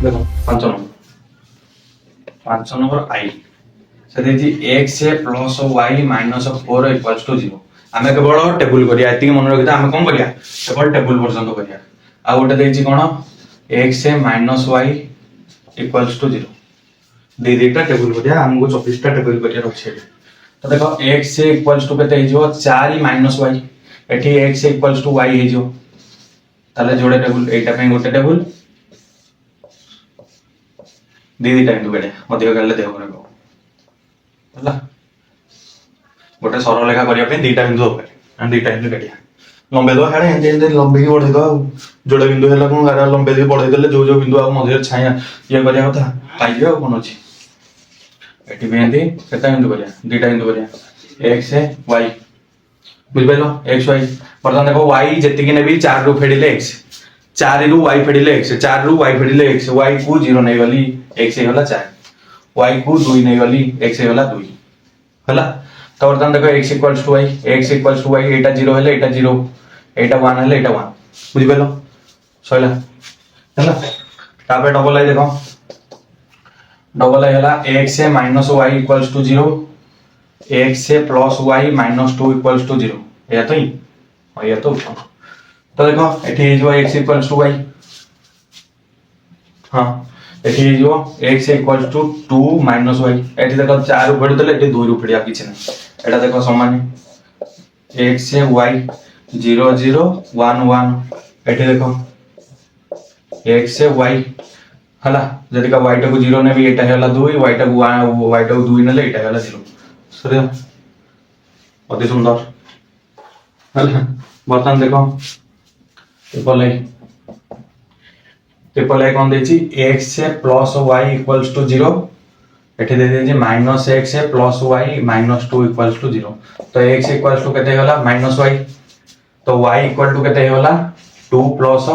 देखो 5 नंबर आई से x plus y minus 4 equals to 0 आम केवल टेबुल करिया एति मन रखिता आम कौन करिया केवल टेबुल पर्यंत करिया आ गोटे देछि कोन x minus y equals to 0 दीटा टेबुल करिया हमको 24 टा टेबुल करिया अछि तो देखो एक्स इक्वल्स टू केते हिजो 4 माइनस वाई एठी एक्स इक्वल्स टू वाई हिजो ताले जोड़े टेबुल एटा पे गोटे टेबुल दीटा इंटू करिया अधिक करले देह करबो हला गोटे सरल लेखा करिया पे दीटा बिंदु होबे दीटा बिंदु करिया लंबे दो हेडे एंड एंड लंबे की बढ़े दो जोड़े बिंदु हेला कोन गारा लंबे की बढ़े देले जो जो बिंदु आ मझे छाया ये करिया कथा पाइबे आ कोन अछि एटी बेंदी केता बिंदु करिया दीटा बिंदु करिया x y बुझ पाइलो x y परदा देखो y जति कि नेबी 4 रु फेडिले x 4 रु y फेडिले x 4 रु y फेडिले x y को 0 नै गली x होला 4 y को 2 नै गली x होला 2 हला तो बर्तन देखो x इक्वल्स टू y एटा 0 हेले एटा 0 एटा 1 हेले एटा 1 बुझि पाइलो सइला हला ताबे डबल आई देखो डबल आई हला x minus y equals to 0 x plus y minus 2 equals to 0 या तो ही और या तो देखो एठी जो x इक्वल्स टू y हां एठी जो x equals to 2 minus y एठी देखो 4 रु फेड देले एठी 2 रु फेडिया किछ नै एटा देखो समान x y 0 0 1 1 एठी देखो x y हला जदी का y टा को 0 ने भी एटा होला 2 y टा को 2 नेले एटा होला 0 सरे अति सुंदर हला बर्तन देखो ट्रिपल आई कौन देछि x plus y equals to 0 एठी दे देछि minus x plus y minus 2 equals to 0 तो x इक्वल्स टू केते होला माइनस y तो y इक्वल टू केते होला 2 प्लस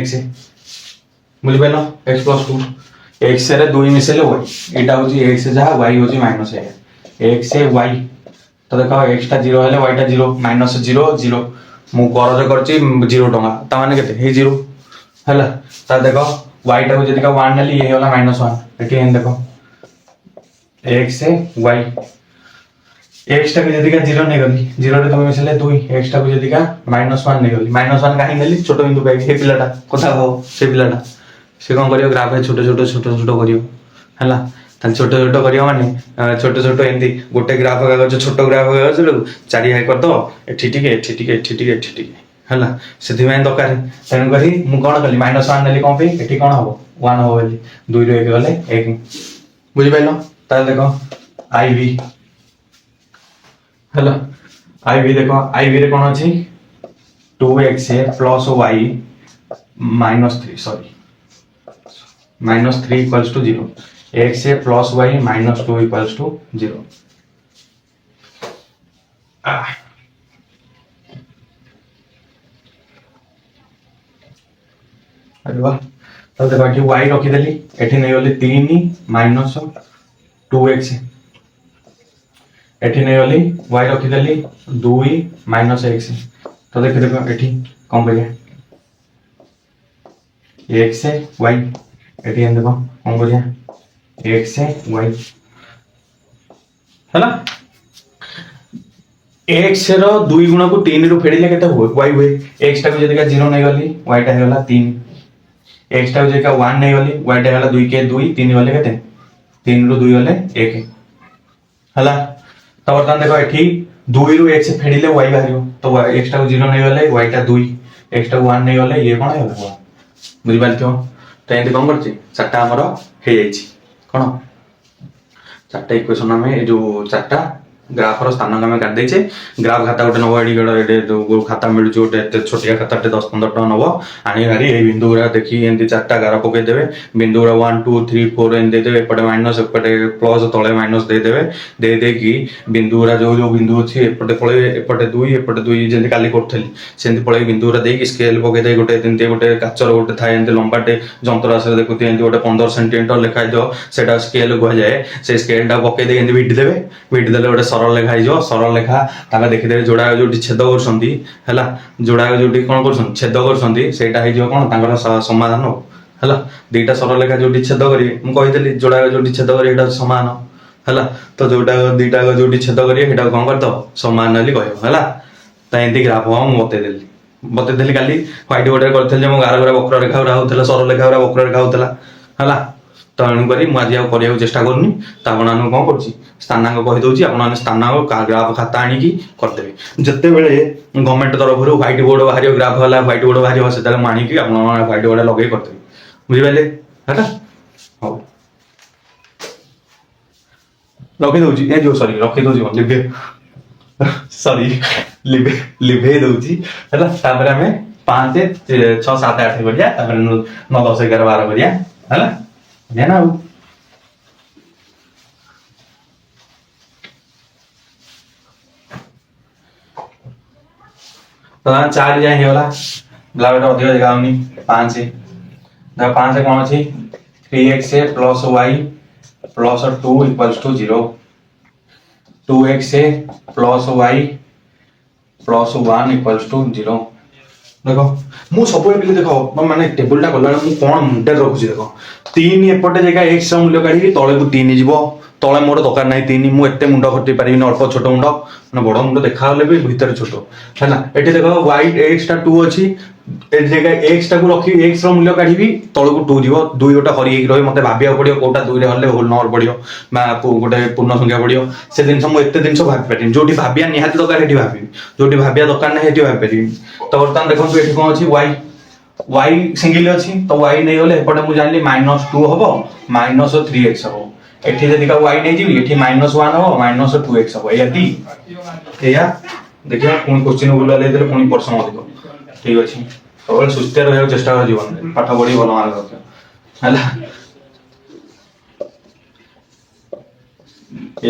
x बुझि पाइलो x प्लस 2 x रे 2 मिसेले y एटा होछि x जहा y होछि माइनस x y तो देखो x टा 0 हेले y टा 0 माइनस 0 0 मु करज करछि 0 टंगा ता माने केते हे 0 हला ता देखो y टा को जदी का 1 नेली ये होला -1 एठी एन देखो x y x टा को जदी का 0 नै गली 0 रे तुम मिसले 2 x टा को जदी का -1 नै गली -1 काहे नेली छोटो बिंदु पाइ हे पिलाटा कथा हो से पिलाटा से कोन करियो ग्राफ रे छोटो छोटो करियो हला तान छोटो छोटो करियो माने छोटो छोटो एंदी गोटे ग्राफ कागज छोटो ग्राफ कागज चारि हाई कर दो एठी ठीक हला सेथि में दरकार तन करी मु कोन कली -1 नेली कोन पे एठी कोन हो 1 हो बेली 2 रे 1 गले 1 बुझि पाइलो ता देखो आईवी हला आईवी देखो आईवी रे कोन अछि 2x plus y -3 sorry -3 equals to 0 x plus y minus 2 equals to 0 अरे वाह तो देखो एठी y रखि देली एठी नै गली 3 माइनस 2x एठी नै गली y रखि देली 2 माइनस x तो देखो एठी कम करिया x y एठी एन देखो कम करिया x y हैला x रो 2 गुणा को 3 रो फेडिले केते हो y हुए x टा को जदी का 0 नै गली y टा होला 3 x टा को जदी का 1 नै गली y टा होला 2 के 2 3 गले केते 3 रो 2 गले 1 हैला तो बर्तन देखो एठी 2 रो x फेडिले y बाहिरो तो x टा को 0 नै गले y टा 2 x टा को 1 नै गले ये कोन होला बुझि पालथियो तो एंती कोन करछि चारटा हमरो हे जाइछि कोन चारटा इक्वेशन में जो चारटा ग्राफ रो स्थान में काट देछे ग्राफ खाता गोटे नबो एडी गडे जो खाता मिल जो एते छोटिया खाताटे 10 15 टका नबो आनी गाड़ी ए बिंदु गुरा देखि एंती चारटा गारा पके देबे बिंदु गुरा 1 2 3 4 एन दे देबे एपटे माइनस एपटे प्लस तळे माइनस दे देबे दे की बिंदु गुरा जो बिंदु अछि एपटे पळे एपटे 2 जेंति काली करथली सेंति पळे बिंदु गुरा देकी स्केल पके दे गोटे एंती गोटे काचर गोटे थाए एंती लंबाटे जंत्र आसरे देखुती एंती गोटे 15 सेंटीमीटर लेखा दो सेटा स्केल को जाए से स्केल टा पके दे एंती विड देले गोटे सरल लेखा हिजो सरल लेखा ताका देखि देबे जोडा जोटी छेद करसंती हैला जोडा जोटी कोन करसंती छेद करसंती सेटा हिजो कोन तांकर समाधान हो है दुईटा सरलरेखा जो छेद करेंगे मुझे जोड़ा जो छेद करेंगे सामान है तो जोटा दुईटा जो छेद करेंगे कौन करदे सामान बोली कह तो एमती ग्राफ हम बतईदेली काली ह्वाइट बोर्ड में करी गार गुरा वक्ररेखा गुरा होता सरलरेखा गुरा वक्ररेखा होता है तो तेणुक मुझे आज चेष्टा करूनी तो आपको कौन कर स्थानांक कहीदे आप स्थानांक ग्राफ खाता आणिकी करदेवे जिते बड़े गवर्नमेंट तरफ ह्वाइट बोर्ड बाहर ग्राफ है ह्वाइट बोर्ड बाहर से मुझे आप ह्वाइट बोर्ड लगे करदेवे बुझिपारे है हाँ रखीदे ए जो sorry रखीदे live sorry live live दूसरी है आम 5 6 7 8 करिया 9 10 11 12 करिया है ना तो 4 जाए होगा ब्लाउट अधिक जगह होनी 5 5 कौन अच्छी 3x plus y plus 2 equals to 0 2x plus y plus 1 equals to 0 देखो मु सब पिले देख माने टेबुलटा गला मु कौन मुंडे रखुची देखो 3 एपटे जगह x मूल्य काढ़ी तले को 3 जीवो तले मोर दरकार नहीं 3 मु एते मुंड खटी पारि अल्प छोट मुंड माने बड़ मुंड देखा भी भीतर छोट है ये देखो y x टा 2 अच्छी जगह x टा को रखी x मूल्य काढ़ी तल को 2 जीवो 2 गोटा हरि रही मत भाविया पड़ो कोटा 2 रे होल नंबर पड़ो गोटे पूर्ण संख्या पड़ो से जिन मुझे जिन भाभी पारि जो भाविया निहाती दरकार ये भावी जो भाविया दरकार ना ये भावी पारि तो बर्तमान देखो ये कौन अच्छी y सिंगल अच्छी तो y नहीं गले एपटे मुझे जानी -2 हम -3x हम एठी जदि का y नहीं जीवी एठी -1 हम -2x हम या देखिए पुणी क्वेश्चन बोला ले देले पुणी प्रश्न अधिक ठीक अछि सब सुस्थ रहय चेष्टा कर जीवन पाठ पढ़ी भल मान रख हला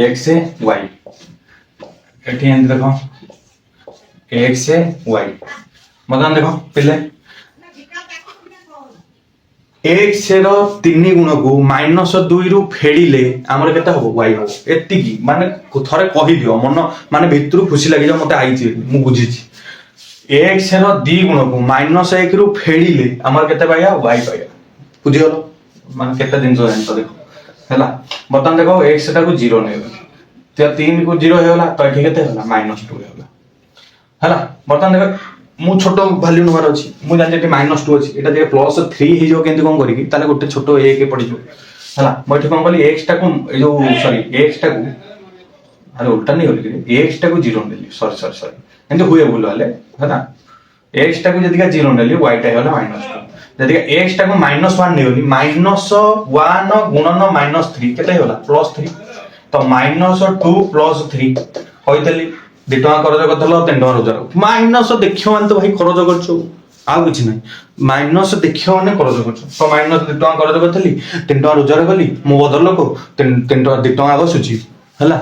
x से y एठी एंड देखो x से y मतलब देखो पहले एक से 3 गुण को -2 रु फेड़िले आमर केते हो y हो एति की माने थरे कहि दियो मन माने भितरु खुशी लागि जा मते आइछि मु बुझी छी एक से 2 गुण को -1 रु फेड़िले आमर केते पाया y पाया बुझियो माने केते दिन जो जान तो देखो हला बतन देखो x टा को 0 नै तो 3 को 0 हेला तो एठी केते होला -2 हेला हला बतन देखो मु छोट वैल्यू नंबर अछि मु जान जेटी -2 अछि एटा जे +3 हि जो केंति कोन करी ताले गोटे छोट a के पड़ी जो हला म एठी कोन कली x टा को जो सॉरी x टा को अरे उल्टा नहीं होली x टा को 0 देली सॉरी एंते हुए बोल वाले हला x टा को जदी का 0 देली y टा होला -2 जदी का x टा को -1 नहीं होली -1 गुणन -3 केते होला +3 तो -2 +3 होइतली 2 टका खर्च करथलो 3 टका रोजगार माइनस देखियो मान तो भाई खर्च करछो आ कुछ नहीं माइनस देखियो माने खर्च करछो तो माइनस 2 टका खर्च करथली 3 टका रोजगार कली मो बदल लोक 3 टका 2 टका आगो सुची हला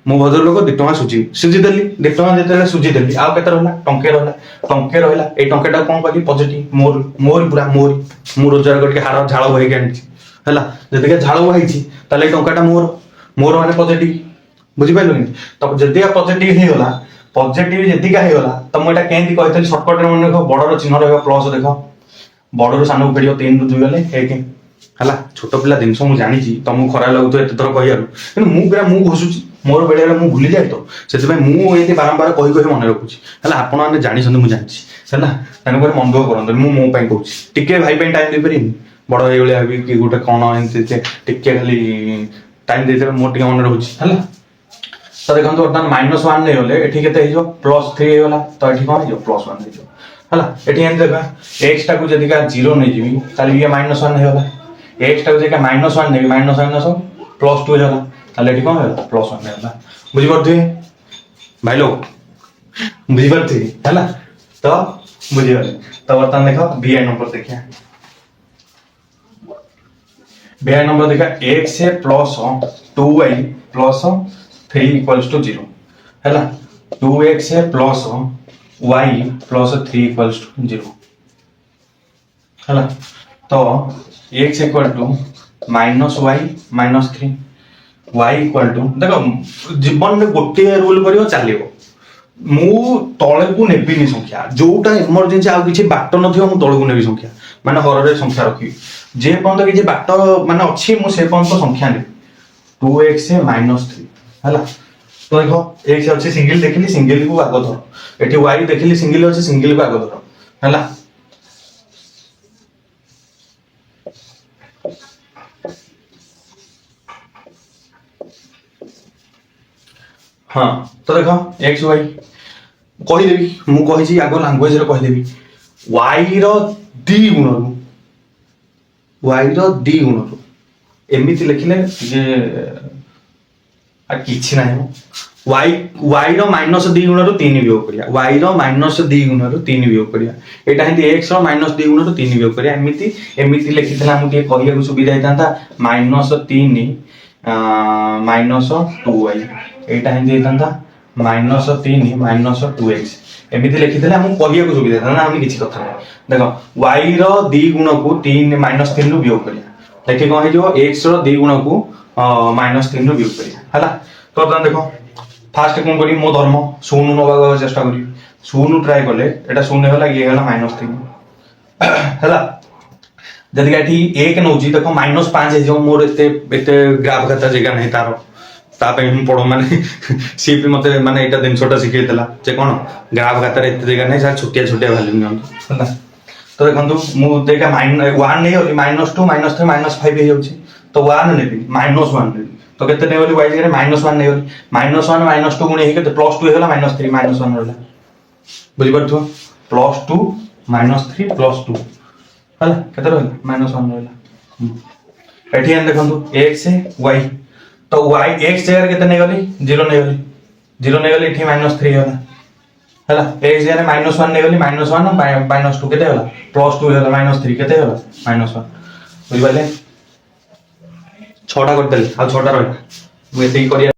मो बदल लोक 2 टका सुची सुजी देली 2 टका जेते सुजी देली आ केते रहला टंके रहला ए टंकेटा कोन कली पॉजिटिव मोर पूरा मोर रोजगार करके हार झाळ होई गेंची हला जते के झाळ होईची ताले टंकाटा मोर माने पॉजिटिव बुझी पाइलो नि तो जदी पॉजिटिव हे होला पॉजिटिव जदी का हे होला तो मोटा केंती कहतली शॉर्टकट रे मन देखो बडर चिन्ह रहबा प्लस देखो बडर सानो पेडियो 3 रु 2 गले 1 हला छोट पिला दिन मु जानि छी त मु खरा लागु तो एते थर कहियालु किन मु बेरा मु घोसुची मोर बेले मु भूली जाय तो सेते भाई मु एते बारंबार कहि मन रखुची हला आपण माने जानि छन मु जानछि हला तने पर मन दो करन मु मो पई कहूची टिके भाई पई टाइम दे परिनी बड हे गले आबी कि गोटे कोन एते टिके खाली टाइम देते मोर टिके मन रखुची हला तो देखो बर्तमान -1 नहीं होले एठी केते हिजो +3 होला तो एठी कोन हिजो +1 हिजो हला एठी एन देखा x टा को जदी का 0 नहीं जीवी ताले ये -1 नहीं होला x टा को जदी का -1 नहीं -1 +2 होला ताले एठी कोन होला +1 नहीं होला बुझी परथि भाई लोग बुझी परथि हला तो बुझी गले तो बर्तमान देखो vi नंबर देखिया vi नंबर देखा x से +2y 3 इक्वल्स टू 0 हैला 2x है plus y plus 3 equals to 0 हैला तो x equal to -y -3 y equal to देखो जीवन में गोटे रूल करियो चलियो मु तळे को नेबिनी संख्या जोटा इमरजेंसी आ किछि बाट नथियो मु तळे को नेबी संख्या माने हर रे संख्या रखी जे पर्यंत कि बाट माने अच्छी मु से पर्यंत संख्या ने 2x -3 हला। तो देखो x अच्छे सिंगल देखिली सिंगल को आग धर एठी y देखिली सिंगल अच्छे सिंगल को आग धर हला। हाँ तो देखो x y कहीदेवी मु कही आग लांगुएज रे कहीदेवी y रो दी गुण रु y रो दी गुण रु एमिति लिखिले जे आ किछि नाही y रो माइनस दी गुण रु 3 वियोग करिया y रो माइनस दी गुण रु 3 वियोग करिया एटा हिंदी x रो माइनस दी गुण रु 3 वियोग करिया एमिति लिखितला हम के कहिया को सुविधा हेतांता -3 -2y एटा हिंदी हेतांता -3 -2x एमिति लिखितले हम कहिया को सुविधा हेतांता हम किछि कथा नै देखो y रो दी गुण को 3 -3 रु वियोग करिया देखि कोन हे जो x रो दी गुण को -3 रु वियोग करिया हला। तो तन देखो फास्ट कोन करी मो धर्म शून्य नबा चेष्टा करी शून्य ट्राई करले एटा शून्य होला ये होला -3 हला। जदि एठी 1 नउजी देखो -5 हे जो मोर एते ग्राफ खाता जगह नहीं तारो ता पे हम पढो माने सी भी मते माने एटा दिन छोटा सिखे देला जे कोन ग्राफ खाता रे एते जगह नहीं सा छोटिया छोटिया वैल्यू नियम हला। तो देखंतु मु देखा -1 नहीं होली -2 -3 -5 हे होची तो 1 नेबी -1 नेबी तो केते नै होली y जगह -1 नै होली -1 -2 गुणे हे केते +2 होला -3 -1 होला बुझि परथु +2 -3 +2 हला केते रहला -1 रहला। एठी हम देखंतु x y तो y x जगह केते नै होली 0 नै होली 0 नै होली एठी -3 होला हला। x जगह -1 नै होली -1 -2 केते होला +2 होला -3 केते होला -1 बुझि पाले 6टा कर देले आ 6टा रहला मु एते करिया।